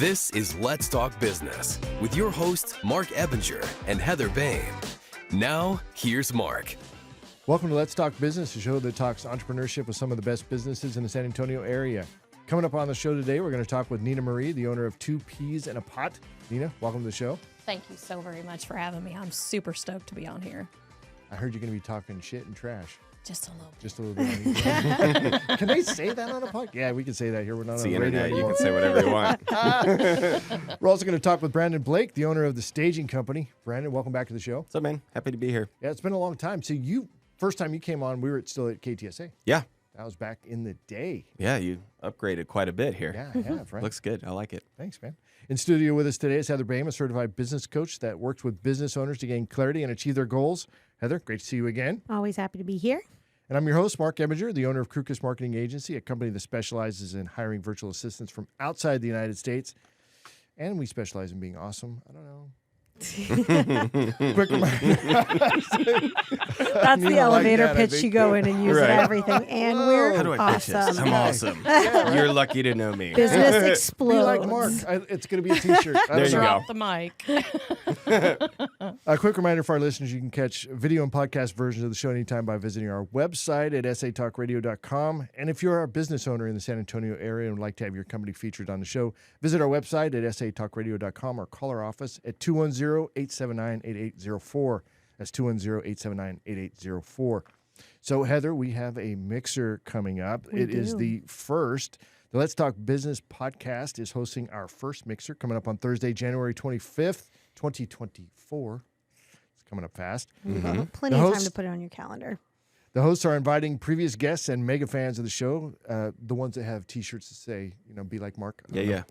This is Let's Talk Business with your hosts, Marc Ebinger and Heather Boehme. Now, here's Marc. Welcome to Let's Talk Business, a show that talks entrepreneurship with some of the best businesses in the San Antonio area. Coming up on the show today, we're going to talk with Neenah Marie, the owner of Two Peas in a Pot. Neenah, welcome to the show. Thank you so very much for having me. I'm super stoked to be on here. I heard you're going to be talking shit and trash. Just a little bit. Just a little bit. Can they say that on a podcast? Yeah, we can say that here. We're not It's on the the radio internet. You anymore. can say whatever you want. We're also going to talk with Brandon Blake, the owner of the staging company. Brandon, welcome back to the show. What's up, man? Happy to be here. Yeah, it's been a long time. So first time you came on, we were still at KTSA. Yeah. That was back in the day. Yeah, you upgraded quite a bit here. Yeah, I have, right? Looks good. I like it. Thanks, man. In studio with us today is Heather Boehme, a certified business coach that works with business owners to gain clarity and achieve their goals. Heather, great to see you again. Always happy to be here. And I'm your host, Marc Ebinger, the owner of Krukus Marketing Agency, a company that specializes in hiring virtual assistants from outside the United States. And we specialize in being awesome. I don't know. Quick reminder. That's the elevator pitch you go in and use Right. at everything. And we're How do I pitch this? awesome. I'm awesome. You're lucky to know me. Business Be explodes. like Mark. It's going to be a T-shirt. I There don't you know. go. Drop the mic. A quick reminder for our listeners, you can catch video and podcast versions of the show anytime by visiting our website at satalkradio.com. And if you're a business owner in the San Antonio area and would like to have your company featured on the show, visit our website at satalkradio.com or call our office at 210-879-8804. That's 210-879-8804. So, Heather, we have a mixer coming up. It is the first. The Let's Talk Business podcast is hosting our first mixer coming up on Thursday, January 25th, 2024. It's coming up fast. Plenty The of time host- to put it on your calendar. The hosts are inviting previous guests and mega fans of the show, the ones that have T-shirts that say, be like Mark. Yeah.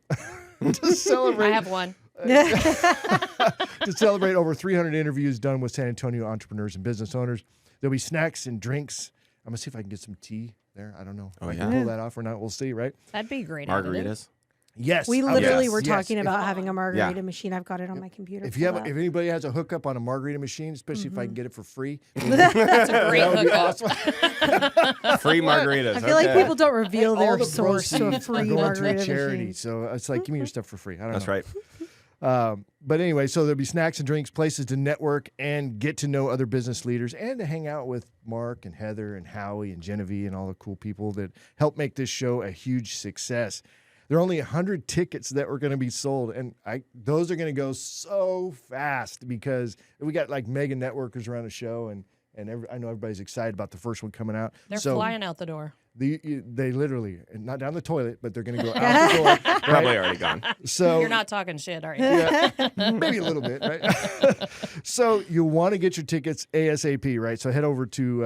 To celebrate. I have one. To celebrate over 300 interviews done with San Antonio entrepreneurs and business owners. There'll be snacks and drinks. I'm going to see if I can get some tea there. I don't know if I can pull that off or not. We'll see, right? That'd be great. evidence. Margaritas. Yes. We literally yes, were yes. talking about having a margarita Yeah. machine. I've got it on my computer. If for you have, that. if anybody has a hookup on a margarita machine, especially if I can get it for free, That's a great that would be hookup. awesome. Free margaritas. I feel like okay. people don't reveal All their the source to a proceeds are free going to a margarita charity. machine. So it's like, give me your stuff for free. I don't That's know. right. But anyway, so there'll be snacks and drinks, places to network and get to know other business leaders and to hang out with Mark and Heather and Howie and Genevieve and all the cool people that help make this show a huge success. There are only 100 tickets that were going to be sold, and those are going to go so fast because we got like mega networkers around the show, and I know everybody's excited about the first one coming out. They're so flying out the door. they literally, not down the toilet, but they're going to go out the door. Probably already gone. So You're not talking shit, are you? yeah, maybe a little bit, right? So you want to get your tickets ASAP, right? So head over to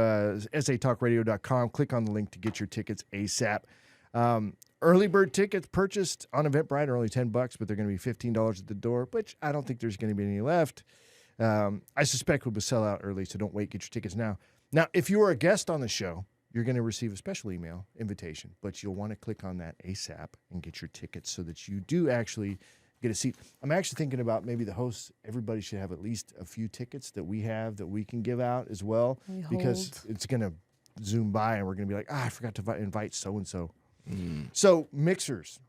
satalkradio.com, click on the link to get your tickets ASAP. Early bird tickets purchased on Eventbrite are only $10, but they're going to be $15 at the door, which I don't think there's going to be any left. I suspect we'll sell out early, so don't wait. Get your tickets now. Now, if you are a guest on the show, you're going to receive a special email invitation, but you'll want to click on that ASAP and get your tickets so that you do actually get a seat. I'm actually thinking about maybe the hosts, everybody should have at least a few tickets that we have that we can give out as well, because it's going to zoom by and we're going to be like, I forgot to invite so-and-so. So mixers,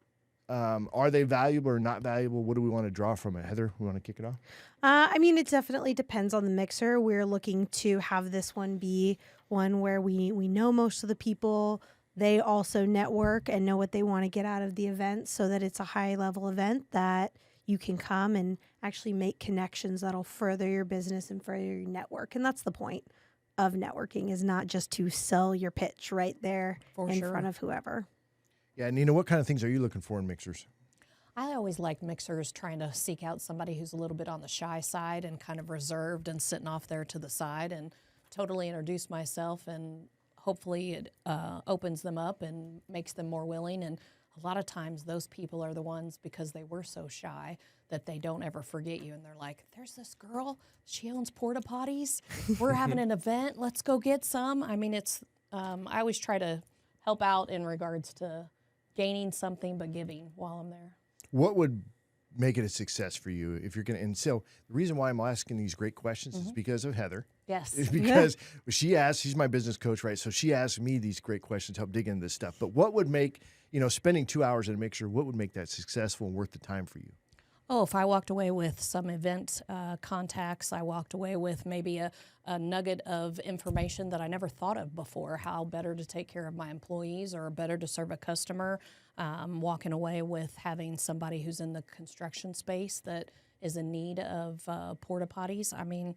are they valuable or not valuable? What do we want to draw from it? Heather, we want to kick it off? I mean, it definitely depends on the mixer. We're looking to have this one be one where we know most of the people. They also network and know what they want to get out of the event so that it's a high-level event that you can come and actually make connections that'll further your business and further your network. And that's the point of networking, is not just to sell your pitch right there in front of whoever. Yeah, Neenah, what kind of things are you looking for in mixers? I always like mixers trying to seek out somebody who's a little bit on the shy side and kind of reserved and sitting off there to the side, and totally introduce myself, and hopefully it opens them up and makes them more willing. And a lot of times those people are the ones, because they were so shy, that they don't ever forget you. And they're like, there's this girl, she owns porta potties. We're having an event. Let's go get some. I mean, I always try to help out in regards to gaining something but giving while I'm there. What would make it a success for you if you're going to? And so the reason why I'm asking these great questions is because of Heather. Yes. Is because she's my business coach, right? So she asked me these great questions to help dig into this stuff. But what would make, spending 2 hours at a mixer, what would make that successful and worth the time for you? Oh, if I walked away with some event contacts, I walked away with maybe a nugget of information that I never thought of before, how better to take care of my employees or better to serve a customer, walking away with having somebody who's in the construction space that is in need of porta potties. I mean,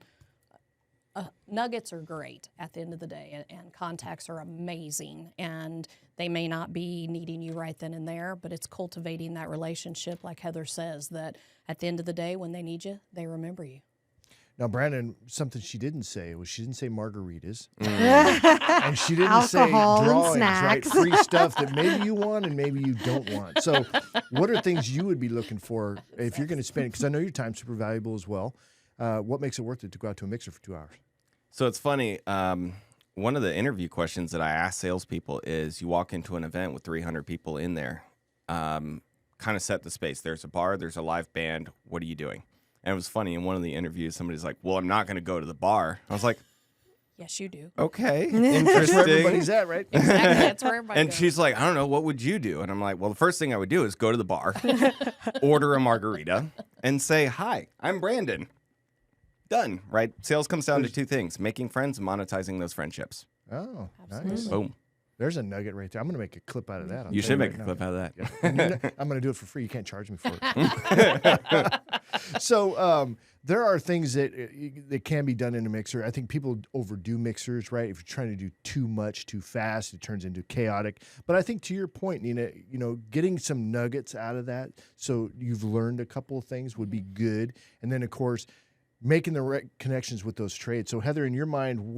nuggets are great at the end of the day, and contacts are amazing, and they may not be needing you right then and there, but it's cultivating that relationship, like Heather says, that at the end of the day, when they need you, they remember you. Now, Brandon, something she didn't say was she didn't say margaritas, and she didn't say Alcohol and drawings, right? snacks. Free stuff that maybe you want and maybe you don't want. So what are things you would be looking for if you're going to spend, because I know your time's super valuable as well. What makes it worth it to go out to a mixer for 2 hours? So it's funny. One of the interview questions that I ask salespeople is you walk into an event with 300 people in there, kind of set the space. There's a bar, there's a live band. What are you doing? And it was funny. In one of the interviews, somebody's like, well, I'm not going to go to the bar. I was like, Yes, you do. okay, That's where interesting. everybody's at, right? Exactly. That's where everybody And goes. she's like, I don't know, what would you do? And I'm like, well, the first thing I would do is go to the bar, order a margarita, and say, hi, I'm Brandon. Done, right? Sales comes down to two things, making friends and monetizing those friendships. Oh, nice. Absolutely. Boom. There's a nugget right there. I'm going to make a clip out of that. I'll You tell should right make a now. clip out of that. Yeah. And I'm going to do it for free. You can't charge me for it. So there are things that can be done in a mixer. I think people overdo mixers, right? If you're trying to do too much too fast, it turns into chaotic. But I think to your point, Neenah, getting some nuggets out of that, so you've learned a couple of things would be good. And then, of course, making the right connections with those trades. So Heather, in your mind,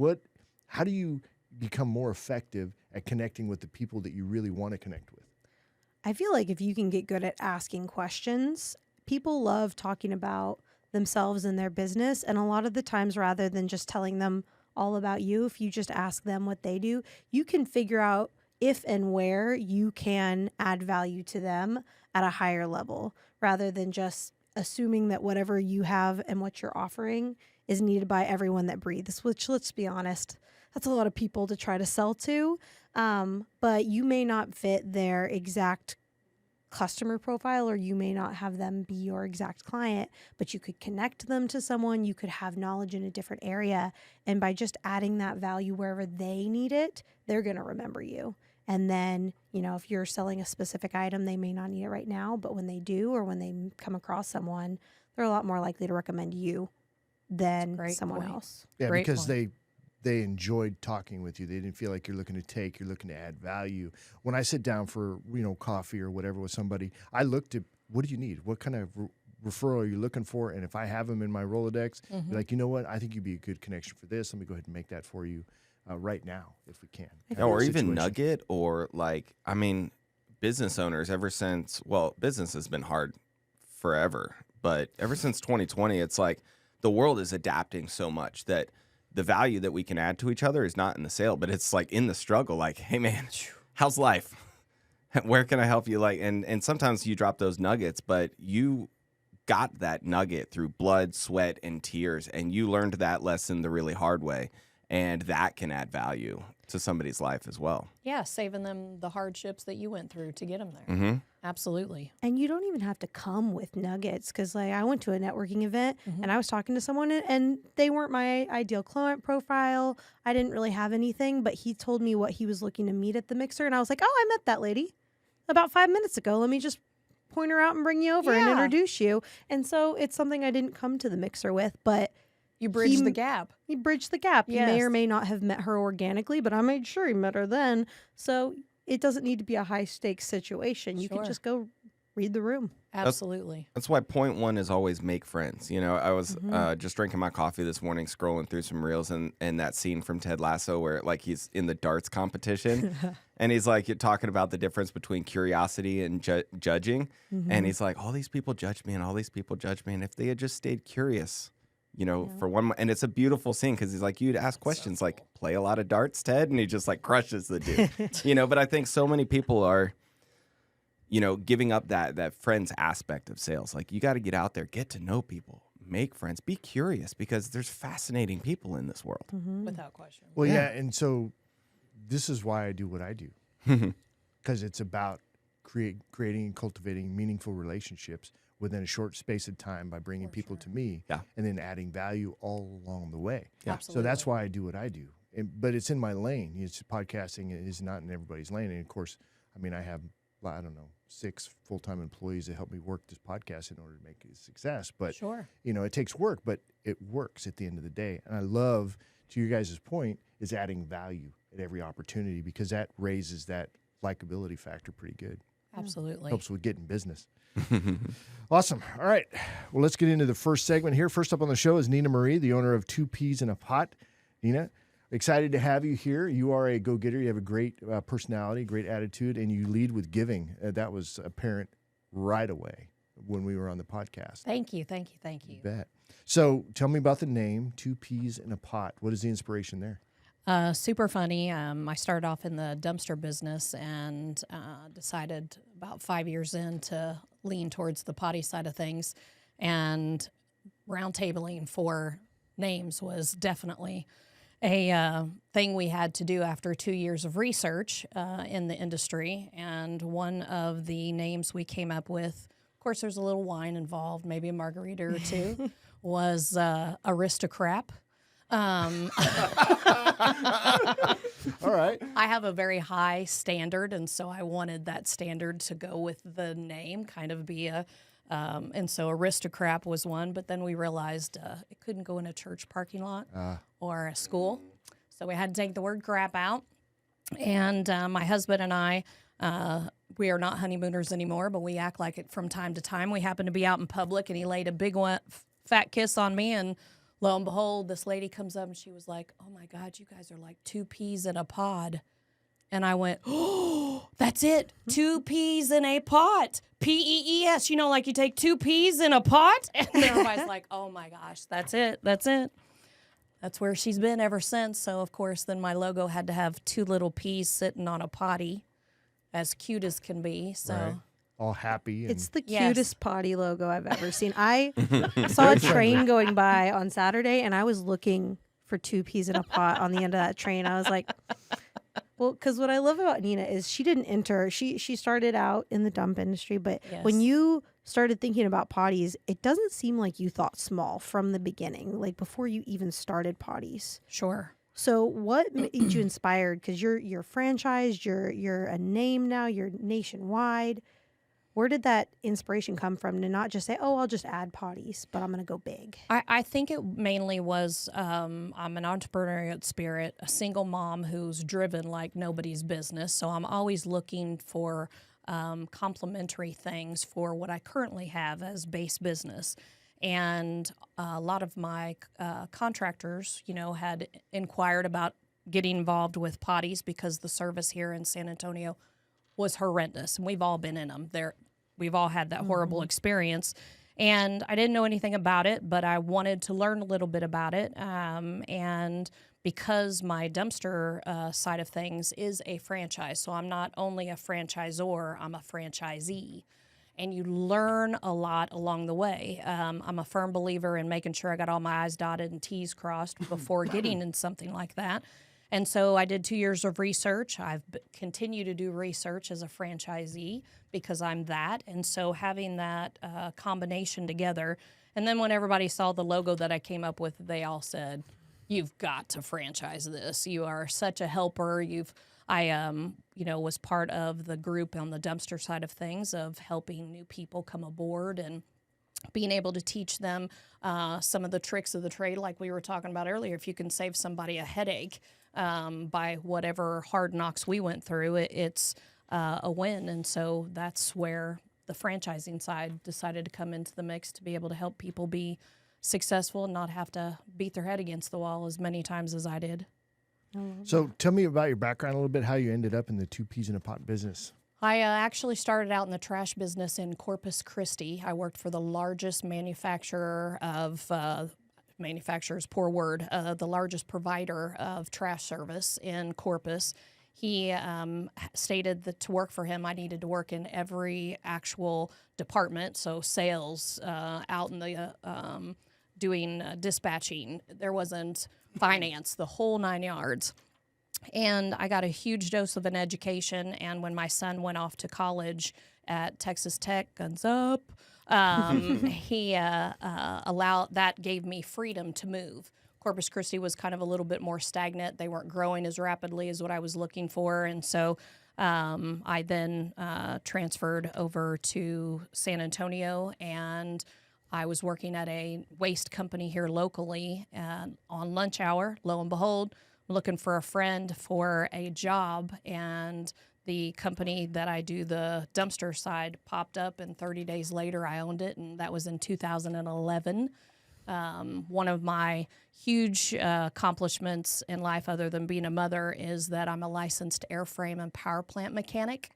how do you become more effective at connecting with the people that you really want to connect with? I feel like if you can get good at asking questions, people love talking about themselves and their business. And a lot of the times, rather than just telling them all about you, if you just ask them what they do, you can figure out if and where you can add value to them at a higher level, rather than just assuming that whatever you have and what you're offering is needed by everyone that breathes, which, let's be honest, that's a lot of people to try to sell to. But you may not fit their exact customer profile, or you may not have them be your exact client, but you could connect them to someone. You could have knowledge in a different area. And by just adding that value wherever they need it, they're going to remember you. And then, if you're selling a specific item, they may not need it right now, but when they do, or when they come across someone, they're a lot more likely to recommend you than Great someone point. else. Yeah, Great because point. they enjoyed talking with you. They didn't feel like you're looking to take, you're looking to add value. When I sit down for, coffee or whatever with somebody, I looked at, what do you need? What kind of referral are you looking for? And if I have them in my Rolodex, be like, you know what? I think you'd be a good connection for this. Let me go ahead and make that for you right now, if we can. Yeah, or even Situation. nugget, or business owners business has been hard forever, but ever since 2020, it's like the world is adapting so much that the value that we can add to each other is not in the sale, but it's like in the struggle, like, hey man, how's life? Where can I help you? And sometimes you drop those nuggets, but you got that nugget through blood, sweat, and tears, and you learned that lesson the really hard way. And that can add value to somebody's life as well. Yeah, saving them the hardships that you went through to get them there. Mm-hmm. Absolutely. And you don't even have to come with nuggets, because I went to a networking event and I was talking to someone and they weren't my ideal client profile. I didn't really have anything, but he told me what he was looking to meet at the mixer. And I was like, oh, I met that lady about 5 minutes ago. Let me just point her out and bring you over and Yeah. introduce you. And so it's something I didn't come to the mixer with, but You bridge the gap. he bridged the gap. He may Yes. or may not have met her organically, but I made sure he met her then. So it doesn't need to be a high stakes situation. You can Sure. just go read the room. Absolutely. That's why point one is always make friends. I was just drinking my coffee this morning, scrolling through some reels, and that scene from Ted Lasso where he's in the darts competition, and he's you're talking about the difference between curiosity and judging, and he's like, all these people judge me, and all these people judge me, and if they had just stayed curious, for one, and it's a beautiful scene because he's like, you'd ask questions like, play a lot of darts, Ted, and he just crushes the dude, But I think so many people are, giving up that friends aspect of sales. You got to get out there, get to know people, make friends, be curious, because there's fascinating people in this world. Without question. Well, yeah, and so this is why I do what I do, because it's about creating and cultivating meaningful relationships within a short space of time by bringing people to me, Yeah. and then adding value all along the way. Yeah. Absolutely. So that's why I do what I do. But it's in my lane. It's podcasting is not in everybody's lane. And of course, I mean, I have, I don't know, 6 full-time employees that help me work this podcast in order to make it a success. But, Sure. it takes work, but it works at the end of the day. And I love, to your guys' point, is adding value at every opportunity, because that raises that likability factor pretty good. Absolutely. Helps with getting business. Awesome. All right. Well, let's get into the first segment here. First up on the show is Neenah Marie, the owner of Two Peas in a Pot. Neenah, excited to have you here. You are a go-getter. You have a great personality, great attitude, and you lead with giving. That was apparent right away when we were on the podcast. Thank you. Thank you. Thank you. You bet. So tell me about the name, Two Peas in a Pot. What is the inspiration there? Super funny. I started off in the dumpster business and decided about 5 years in to lean towards the potty side of things. And roundtabling for names was definitely a thing we had to do after 2 years of research in the industry. And one of the names we came up with, of course, there's a little wine involved, maybe a margarita or two, was Aristocrat. All right. I have a very high standard, and so I wanted that standard to go with the name, kind of be a, and so Aristocrat was one, but then we realized it couldn't go in a church parking lot or a school, so we had to take the word crap out. And my husband and I, we are not honeymooners anymore, but we act like it from time to time. We happened to be out in public, and he laid a big one, fat kiss on me, and lo and behold, this lady comes up and she was like, "Oh my God, you guys are like 2 peas in a pod." And I went, "Oh, that's it. 2 peas in a pot. P-E-E-S. You know, like you take 2 peas in a pot." And everybody's like, "Oh my gosh, that's it. That's it." That's where she's been ever since. So, of course, then my logo had to have 2 little peas sitting on a potty, as cute as can be. So. Right. All happy. And It's the Yes. cutest potty logo I've ever seen. I saw a train going by on Saturday, and I was looking for 2 peas in a pot on the end of that train. I was like, well, because what I love about Neenah is she didn't enter. She started out in the dump industry, but when Yes. you started thinking about potties, it doesn't seem like you thought small from the beginning, like before you even started potties. Sure. So what made you inspired? Because you're franchised, you're a name now, you're nationwide. Where did that inspiration come from to not just say, "Oh, I'll just add potties, but I'm going to go big"? I think it mainly was I'm an entrepreneurial spirit, a single mom who's driven like nobody's business. So I'm always looking for complementary things for what I currently have as base business. And a lot of my contractors, had inquired about getting involved with potties because the service here in San Antonio was horrendous, and we've all been in them. We've all had that horrible experience, and I didn't know anything about it, but I wanted to learn a little bit about it. And because my dumpster side of things is a franchise, so I'm not only a franchisor, I'm a franchisee, and you learn a lot along the way. I'm a firm believer in making sure I got all my I's dotted and T's crossed before getting in something like that. And so I did 2 years of research. I've continued to do research as a franchisee because I'm that. And so having that combination together, and then when everybody saw the logo that I came up with, they all said, "You've got to franchise this. You are such a helper. I was part of the group on the dumpster side of things of helping new people come aboard and being able to teach them some of the tricks of the trade, like we were talking about earlier. If you can save somebody a headache by whatever hard knocks we went through, it's a win. And so that's where the franchising side decided to come into the mix to be able to help people be successful and not have to beat their head against the wall as many times as I did. So tell me about your background a little bit, how you ended up in the 2 peas in a pot business. I actually started out in the trash business in Corpus Christi. I worked for the largest manufacturer of manufacturers, poor word, the largest provider of trash service in Corpus. He stated that to work for him, I needed to work in every actual department, so sales, out in the doing dispatching. There wasn't finance, the whole 9 yards. And I got a huge dose of an education. And when my son went off to college at Texas Tech, guns up, he that gave me freedom to move. Corpus Christi was kind of a little bit more stagnant. They weren't growing as rapidly as what I was looking for. And so I then transferred over to San Antonio, and I was working at a waste company here locally on lunch hour. Lo and behold, looking for a friend for a job, and the company that I do the dumpster side popped up, and 30 days later I owned it, and that was in 2011. One of my huge accomplishments in life, other than being a mother, is that I'm a licensed airframe and power plant mechanic.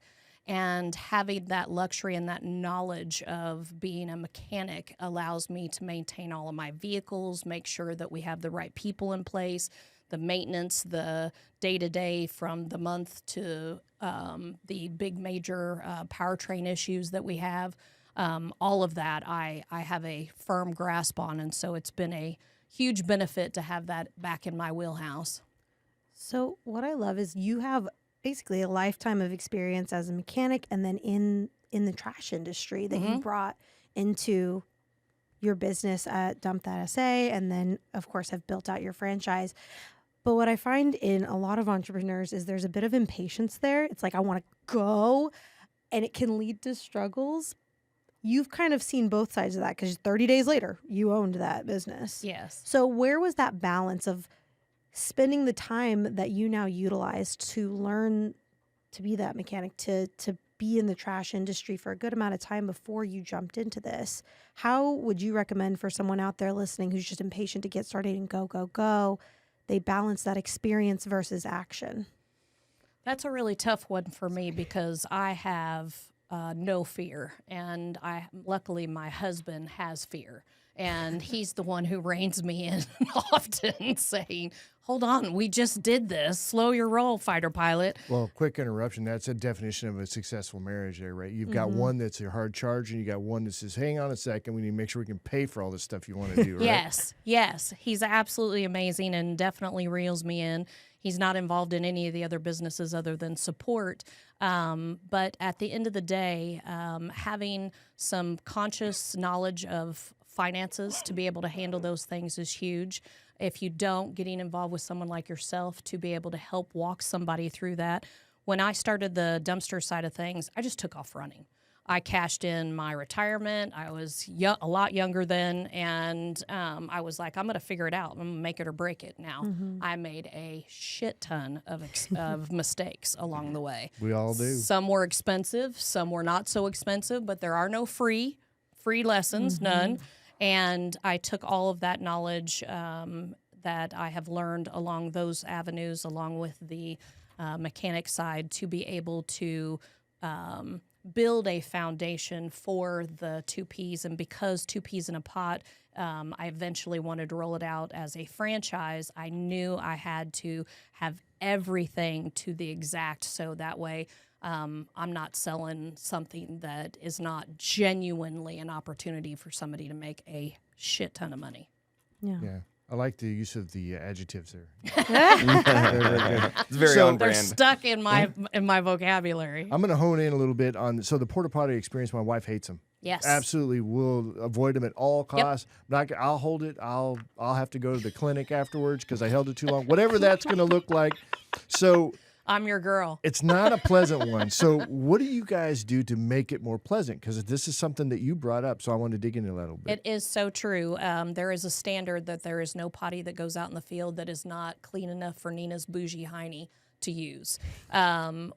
And having that luxury and that knowledge of being a mechanic allows me to maintain all of my vehicles, make sure that we have the right people in place, the maintenance, the day-to-day from the month to the big major powertrain issues that we have. All of that I have a firm grasp on, and so it's been a huge benefit to have that back in my wheelhouse. So what I love is you have basically a lifetime of experience as a mechanic, and then in the trash industry that you brought into your business at Dump That SA, and then of course have built out your franchise. But what I find in a lot of entrepreneurs is there's a bit of impatience there. It's like, I want to go, and it can lead to struggles. You've kind of seen both sides of that, because 30 days later, you owned that business. Yes. So where was that balance of spending the time that you now utilize to learn to be that mechanic, to be in the trash industry for a good amount of time before you jumped into this? How would you recommend for someone out there listening who's just impatient to get started and go, they balance that experience versus action? That's a really tough one for me, because I have no fear, and luckily my husband has fear, and he's the one who reins me in often, saying, hold on, we just did this. Slow your roll, fighter pilot. Well, quick interruption. That's a definition of a successful marriage there, right? You've got one that's a hard charge, and you got one that says, hang on a second, we need to make sure we can pay for all this stuff you want to do, right? Yes. He's absolutely amazing and definitely reels me in. He's not involved in any of the other businesses other than support. But at the end of the day, having some conscious knowledge of finances to be able to handle those things is huge. If you don't, getting involved with someone like yourself to be able to help walk somebody through that. When I started the dumpster side of things, I just took off running. I cashed in my retirement. I was a lot younger then, and I was like, I'm going to figure it out. I'm going to make it or break it now. I made a shit ton of mistakes along the way. We all do. Some were expensive, some were not so expensive, but there are no free lessons, none. And I took all of that knowledge that I have learned along those avenues, along with the mechanic side, to be able to build a foundation for the 2Ps. And because 2Ps in a pot, I eventually wanted to roll it out as a franchise. I knew I had to have everything to the exact, so that way I'm not selling something that is not genuinely an opportunity for somebody to make a shit ton of money. Yeah. I like the use of the adjectives there. It's very on They're brand. stuck in my vocabulary. I'm going to hone in a little bit on, so the porta potty experience, my wife hates them. Yes. Absolutely. We'll avoid them at all costs. I'll hold it. I'll have to go to the clinic afterwards because I held it too long. Whatever that's going to look like. So I'm your girl. it's not a pleasant one. So what do you guys do to make it more pleasant? Because this is something that you brought up, so I want to dig into that a little bit. It is so true. There is a standard that there is no potty that goes out in the field that is not clean enough for Neenah's bougie hiney to use.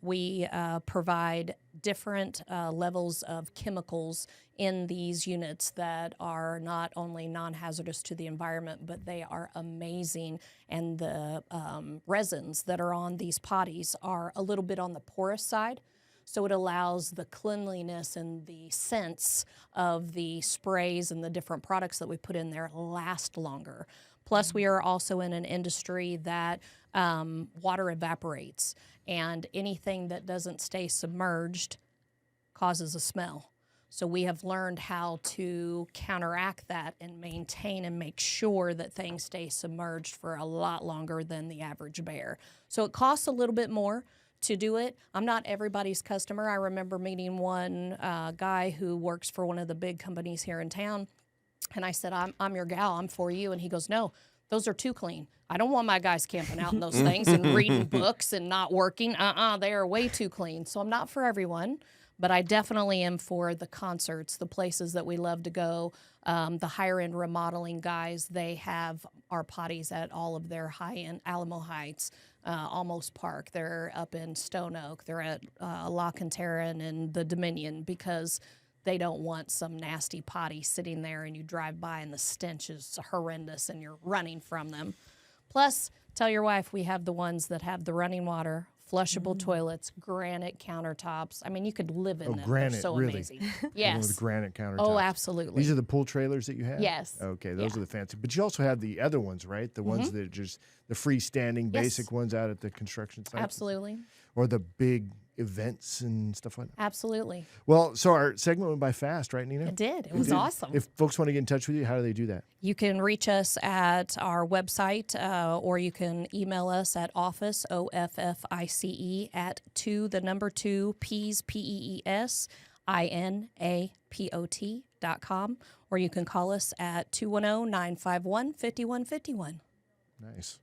We provide different levels of chemicals in these units that are not only non-hazardous to the environment, but they are amazing. And the resins that are on these potties are a little bit on the porous side. So it allows the cleanliness and the scents of the sprays and the different products that we put in there last longer. Plus, we are also in an industry that water evaporates, and anything that doesn't stay submerged causes a smell. So we have learned how to counteract that and maintain and make sure that things stay submerged for a lot longer than the average bear. So it costs a little bit more to do it. I'm not everybody's customer. I remember meeting one guy who works for one of the big companies here in town, and I said, I'm your gal, I'm for you. And he goes, no, those are too clean. I don't want my guys camping out in those things and reading books and not working. They are way too clean. So I'm not for everyone. But I definitely am for the concerts, the places that we love to go, the higher-end remodeling guys. They have our potties at all of their high-end Alamo Heights, Almost Park. They're up in Stone Oak. They're at La Cantera and the Dominion because they don't want some nasty potty sitting there and you drive by and the stench is horrendous and you're running from them. Plus, tell your wife we have the ones that have the running water, flushable toilets, granite countertops. I mean, you could live in them. Granite, They're so really? amazing. The one Yes. with granite countertops. Oh, absolutely. These are the pool trailers that you have? Yes. Okay, those Yeah. are the fancy. But you also have the other ones, right? The ones that are just the freestanding, Yes. basic ones out at the construction site? Absolutely. Or the big events and stuff like that? Absolutely. Well, so our segment went by fast, right, Neenah? It did. It was awesome. If folks want to get in touch with you, how do they do that? You can reach us at our website, or you can email us at office, OFFICE, at 2 P's, PEES, INAPOT.com, or you can call us at 210-951-5151. Nice.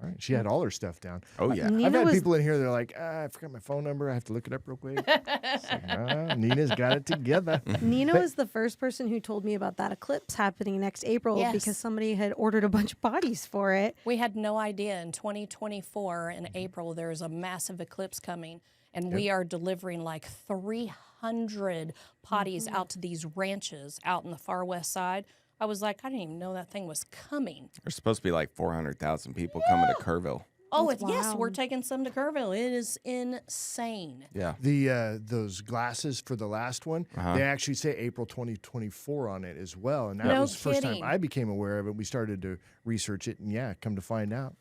All right. She had all her stuff down. Oh, yeah. I've Neenah had was people in here, they're like, I forgot my phone number. I have to look it up real quick. It's like, Neenah's got it together. Neenah was the first person who told me about that eclipse happening next April Yes. because somebody had ordered a bunch of bodies for it. We had no idea. In 2024, in April, there's a massive eclipse coming, and we are delivering like 300 potties out to these ranches out in the far west side. I was like, I didn't even know that thing was coming. There's supposed to be like 400,000 people coming to Kerrville. Oh, That's yes, we're wild. taking some to Kerrville. It is insane. Yeah. The those glasses for the last one, they actually say April 2024 on it as well. And that No was the first time kidding. I became aware of it. We started to research it, and come to find out,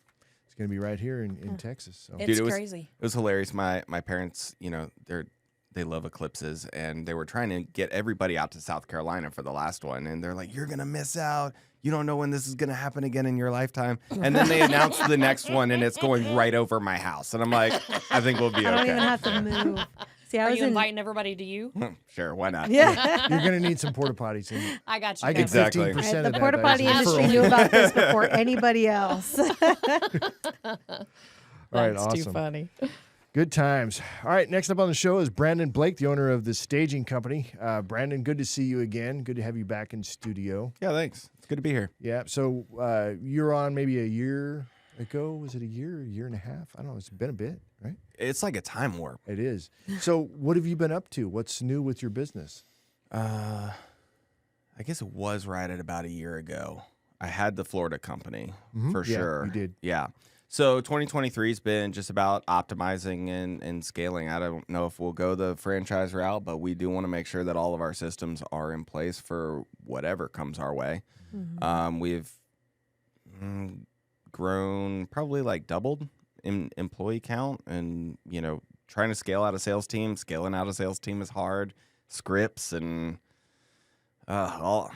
it's going to be right here in Texas. So It's it was, crazy. It was hilarious. My parents, they love eclipses, and they were trying to get everybody out to South Carolina for the last one, and they're like, "You're gonna miss out. You don't know when this is gonna happen again in your lifetime." And then they announced the next one, and it's going right over my house, and I'm like, "I think we'll be I don't okay." even have to move. See, I Are was you in. inviting everybody to you? Sure, why not? Yeah. you're going to need some porta potties. And I got you. I get covered. Exactly. 15% Right, of the that. porta but potty it's a industry referral. knew about this before anybody else. All right, That's too awesome. funny. Good times. All right, next up on the show is Brandon Blake, the owner of the staging company. Brandon, good to see you again. Good to have you back in studio. Yeah, thanks. It's good to be here. Yeah, so you're on maybe a year ago. Was it a year and a half? I don't know. It's been a bit, right? It's like a time warp. It is. So what have you been up to? What's new with your business? I guess it was right at about a year ago. I had the Florida company for Yeah, sure. you did. Yeah. So 2023 has been just about optimizing and scaling. I don't know if we'll go the franchise route, but we do want to make sure that all of our systems are in place for whatever comes our way. We've grown, probably like doubled in employee count, and trying to scale out a sales team. Scaling out a sales team is hard. Scripts and all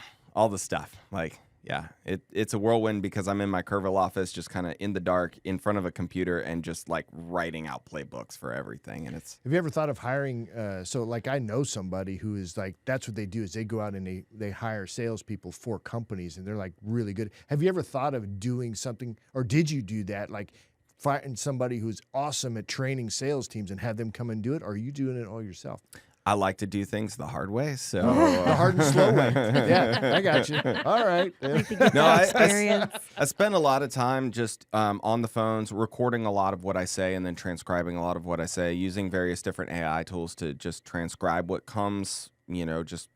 the stuff. Like, yeah, it's a whirlwind because I'm in my Kerrville office, just kind of in the dark, in front of a computer, and just like writing out playbooks for everything. And it's Have you ever thought of hiring? So, like, I know somebody who is like, that's what they do is they go out and they hire salespeople for companies, and they're like really good. Have you ever thought of doing something, or did you do that? Like, find somebody who's awesome at training sales teams and have them come and do it, or are you doing it all yourself? I like to do things the hard way. So The hard and slow way. Yeah, I got you. All right. No, experience. I spend a lot of time just on the phones, recording a lot of what I say and then transcribing a lot of what I say, using various different AI tools to just transcribe what comes, it's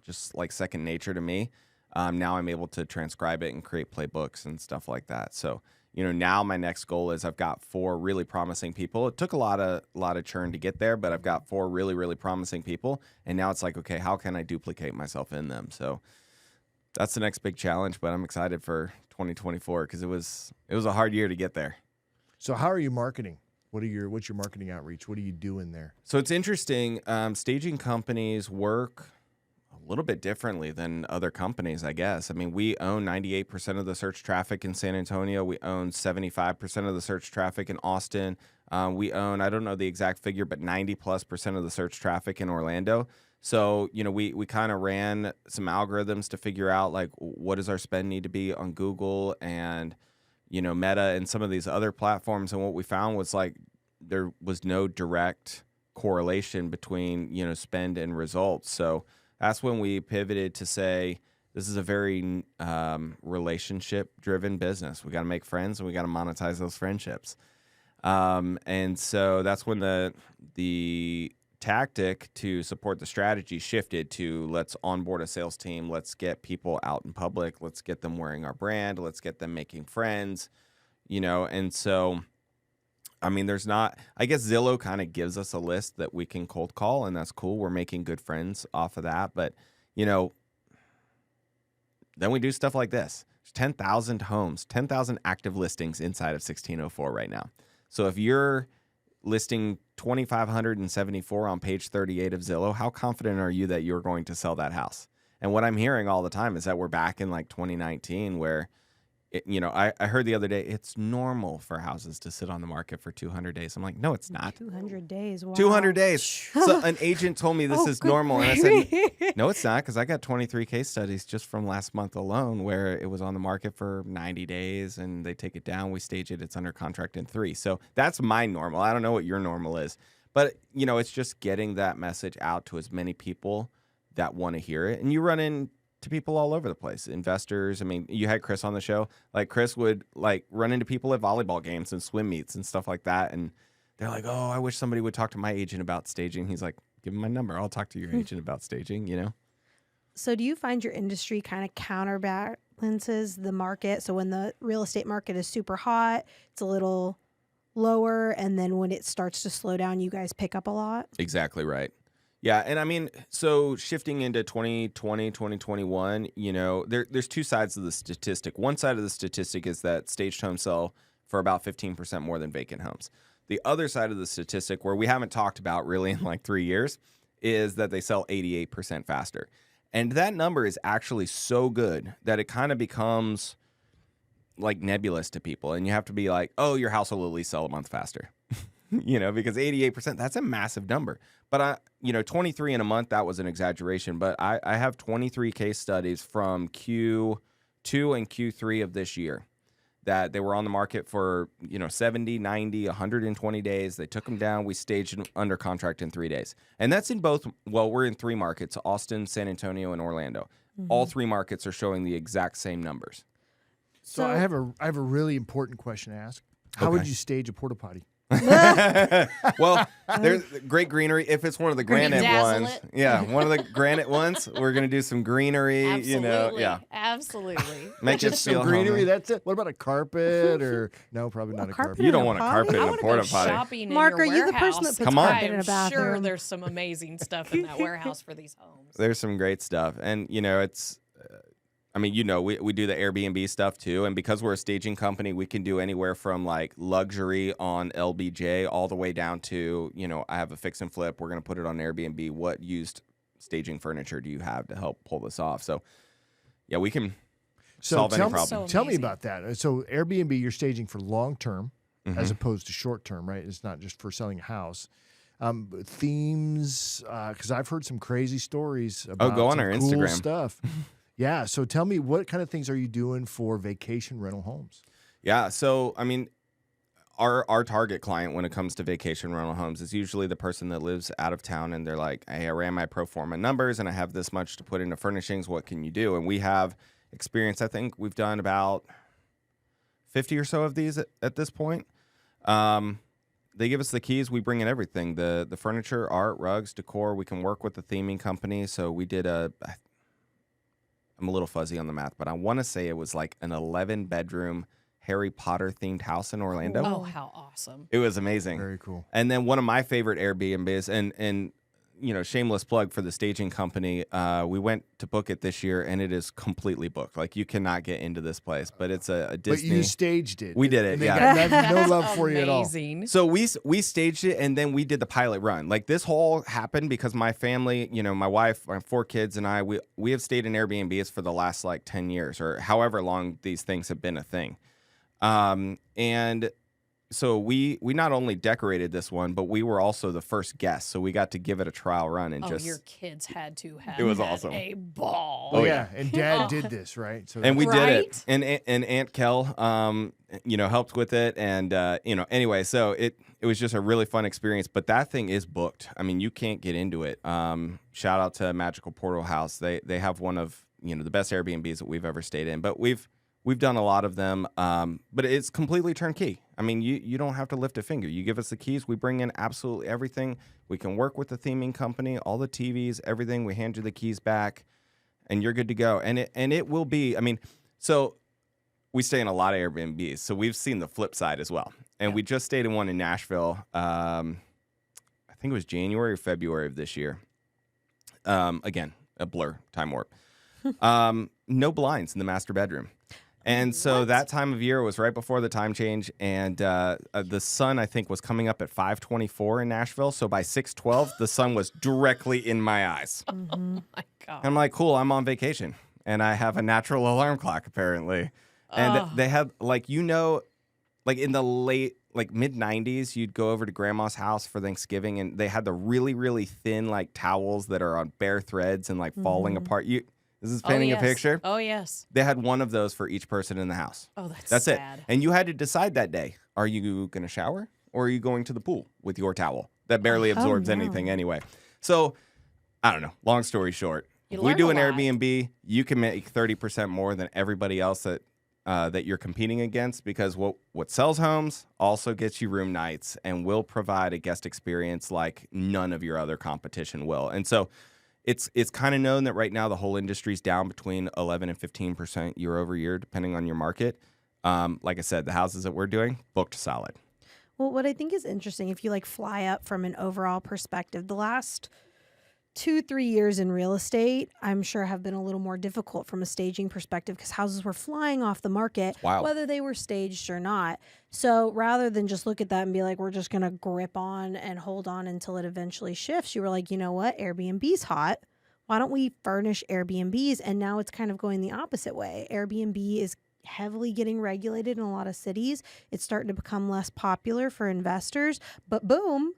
just like second nature to me. Now I'm able to transcribe it and create playbooks and stuff like that. So, now my next goal is I've got 4 really promising people. It took a lot of churn to get there, but I've got 4 really, really promising people. And now it's like, okay, how can I duplicate myself in them? So that's the next big challenge, but I'm excited for 2024 because it was a hard year to get there. So, how are you marketing? What's your marketing outreach? What are you doing there? So it's interesting. Staging companies work a little bit differently than other companies, I guess. I mean, we own 98% of the search traffic in San Antonio. We own 75% of the search traffic in Austin. We own, I don't know the exact figure, but 90+% of the search traffic in Orlando. So, we kind of ran some algorithms to figure out, like, what does our spend need to be on Google and, Meta and some of these other platforms. And what we found was, like, there was no direct correlation between, spend and results. So that's when we pivoted to say, this is a very relationship-driven business. We got to make friends and we got to monetize those friendships. And so that's when the tactic to support the strategy shifted to, let's onboard a sales team. Let's get people out in public. Let's get them wearing our brand. Let's get them making friends, and so, I mean, I guess Zillow kind of gives us a list that we can cold call, and that's cool. We're making good friends off of that. But, then we do stuff like this. There's 10,000 homes, 10,000 active listings inside of 1604 right now. So if you're listing 2,574 on page 38 of Zillow, how confident are you that you're going to sell that house? And what I'm hearing all the time is that we're back in like 2019 where, I heard the other day, it's normal for houses to sit on the market for 200 days. I'm like, no, it's not. 200 days. Wow. 200 days. So an agent told me this is normal. And I said, no, it's not, because I got 23 case studies just from last month alone where it was on the market for 90 days and they take it down. We stage it. It's under contract in 3. So that's my normal. I don't know what your normal is. But, it's just getting that message out to as many people that want to hear it. And you run into people all over the place, investors. I mean, you had Chris on the show. Like, Chris would run into people at volleyball games and swim meets and stuff like that. And they're like, oh, I wish somebody would talk to my agent about staging. He's like, give him my number. I'll talk to your agent about staging, So do you find your industry kind of counterbalances the market? So when the real estate market is super hot, it's a little lower. And then when it starts to slow down, you guys pick up a lot? Exactly right. Yeah, and I mean, so shifting into 2020, 2021, there's two sides of the statistic. One side of the statistic is that staged homes sell for about 15% more than vacant homes. The other side of the statistic, where we haven't talked about really in like 3 years, is that they sell 88% faster. And that number is actually so good that it kind of becomes like nebulous to people. And you have to be like, oh, your house will at least sell a month faster. Because 88%, that's a massive number. But 23 in a month, that was an exaggeration. But I have 23 case studies from Q2 and Q3 of this year that they were on the market for, 70, 90, 120 days. They took them down. We staged them under contract in 3 days. And that's in both, we're in 3 markets, Austin, San Antonio, and Orlando. Mm-hmm. All 3 markets are showing the exact same numbers. So I have a really important question to ask. How would you stage a porta potty? Well, there's great greenery. If it's one of the granite ones, one of the granite ones, we're gonna do some greenery. Absolutely. Absolutely. Make it feel greenery. That's it. What about a carpet? Or no, probably not a carpet. You don't want a carpet in a porta potty. Mark, are you the person that puts carpet in a bathroom? Sure, there's some amazing stuff in that warehouse for these homes. There's some great stuff, and it's. We do the Airbnb stuff too. And because we're a staging company, we can do anywhere from like luxury on LBJ all the way down to, I have a fix and flip. We're going to put it on Airbnb. What used staging furniture do you have to help pull this off? So, yeah, we can solve any problem. Tell me about that. So Airbnb, you're staging for long term as opposed to short term, right? It's not just for selling a house. Themes, because I've heard some crazy stories about go on our cool Instagram stuff. Yeah, so tell me, what kind of things are you doing for vacation rental homes? Yeah, so our target client when it comes to vacation rental homes is usually the person that lives out of town, and they're like, hey, I ran my pro forma numbers and I have this much to put into furnishings. What can you do? And we have experience. I think we've done about 50 or so of these at this point. They give us the keys. We bring in everything, the furniture, art, rugs, decor. We can work with the theming company. So we did I'm a little fuzzy on the math, but I want to say it was like an 11-bedroom Harry Potter themed house in Orlando. Oh, how awesome. It was amazing. Very cool. And then one of my favorite Airbnbs, and shameless plug for the staging company. We went to book it this year, and it is completely booked. Like, you cannot get into this place, but it's a Disney. But you staged it. We did it, And they yeah. got no love for you at all. Amazing. So we staged it, and then we did the pilot run. Like, this whole happened because my family, my wife, my 4 kids, and I, we have stayed in Airbnbs for the last 10 years or however long these things have been a thing. And so we not only decorated this one, but we were also the first guests. So we got to give it a trial run and Your kids had to have It was had awesome. a ball. Oh, yeah. And Dad did this, right? So and we did Right? it. And Aunt Kel, helped with it. And, anyway, so it was just a really fun experience. But that thing is booked. I mean, you can't get into it. Shout out to Magical Portal House. They have one of, the best Airbnbs that we've ever stayed in. But we've done a lot of them, but it's completely turnkey. I mean, you don't have to lift a finger. You give us the keys. We bring in absolutely everything. We can work with the theming company, all the TVs, everything. We hand you the keys back, and you're good to go. And it will be, so we stay in a lot of Airbnbs, so we've seen the flip side as well. And we just stayed in one in Nashville, I think it was January or February of this year. Again, a blur, time warp. No blinds in the master bedroom. And so that time of year was right before the time change, and the sun, I think, was coming up at 5:24 in Nashville. So by 6:12, the sun was directly in my eyes. Oh my God. I'm like, cool, I'm on vacation, and I have a natural alarm clock, apparently. And they had, in the late, mid-90s, you'd go over to Grandma's house for Thanksgiving, and they had the really, really thin, towels that are on bare threads and, falling apart. This is painting a picture. Oh, yes. They had one of those for each person in the house. Oh, that's it. sad. And you had to decide that day, are you going to shower or are you going to the pool with your towel that barely absorbs anything anyway? So, I don't know. Long story short, if we do an Airbnb, you can make 30% more than everybody else that you're competing against, because what sells homes also gets you room nights and will provide a guest experience like none of your other competition will. And so it's kind of known that right now the whole industry's down between 11 and 15% year over year, depending on your market. Like I said, the houses that we're doing, booked solid. Well, what I think is interesting, if you fly up from an overall perspective, the last 2-3 years in real estate, I'm sure have been a little more difficult from a staging perspective, because houses were flying off the market, whether they were staged or not. So rather than just look at that and be like, we're just going to grip on and hold on until it eventually shifts, you were like, you know what? Airbnb's hot. Why don't we furnish Airbnbs? And now it's kind of going the opposite way. Airbnb is heavily getting regulated in a lot of cities. It's starting to become less popular for investors, but boom,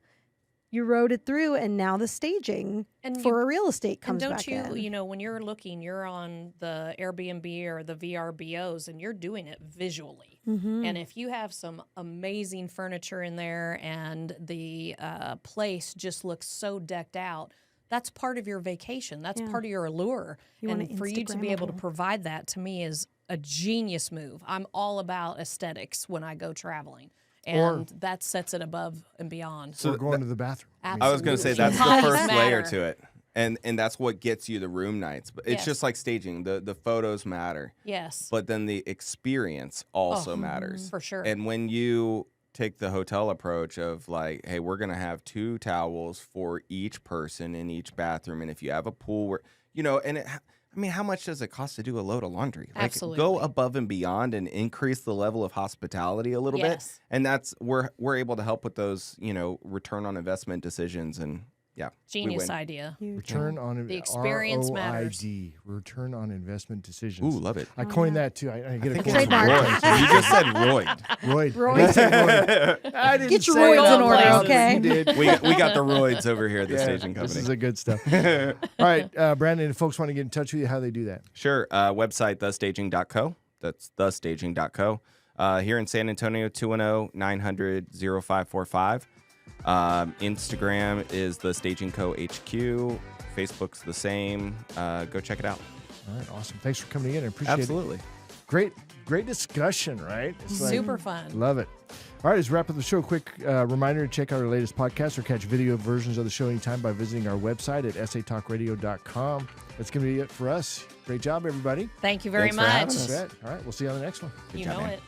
you rode it through, and now the staging for real estate comes back in. And don't you, when you're looking, you're on the Airbnb or the VRBOs, and you're doing it visually. Mm-hmm. And if you have some amazing furniture in there and the place just looks so decked out, that's part of your vacation. That's part of your allure. And for you to be able to provide that, to me, is a genius move. I'm all about aesthetics when I go traveling. And that sets it above and beyond. So going to the bathroom. Absolutely. I was going to say that's the Size first layer matter. to it. And that's what gets you the room nights. But it's just like staging. The photos matter. Yes. But then the experience also matters. For sure. And when you take the hotel approach of hey, we're going to have 2 towels for each person in each bathroom. And if you have a pool where, how much does it cost to do a load of laundry? Absolutely. Go above and beyond and increase the level of hospitality a little bit. And that's we're able to help with those, return on investment decisions. And Genius idea. Return on The experience ROID, matters. return on investment decisions. Ooh, love it. I coined that too. I get a Trademark. Royd. You just said Royd. Royd. I said Royd. I didn't Get your say it Royds out in order, loud. okay? You did. We got the Royds over here at the staging company. This is the good stuff. All right, Brandon, if folks want to get in touch with you, how do they do that? Sure. Website, thestaging.co. That's thestaging.co. Here in San Antonio, 210-900-0545. Instagram is the Staging Co. HQ. Facebook's the same. Go check it out. All right, awesome. Thanks for coming in. I appreciate Absolutely. it. Great discussion, right? It's Super fun. Love it. All right, let's wrap up the show. Quick reminder to check out our latest podcast or catch video versions of the show anytime by visiting our website at satalkradio.com. That's going to be it for us. Great job, everybody. Thank you very Thanks for having much. us. That's it. All right, we'll see you on the next one. You job, know man. it.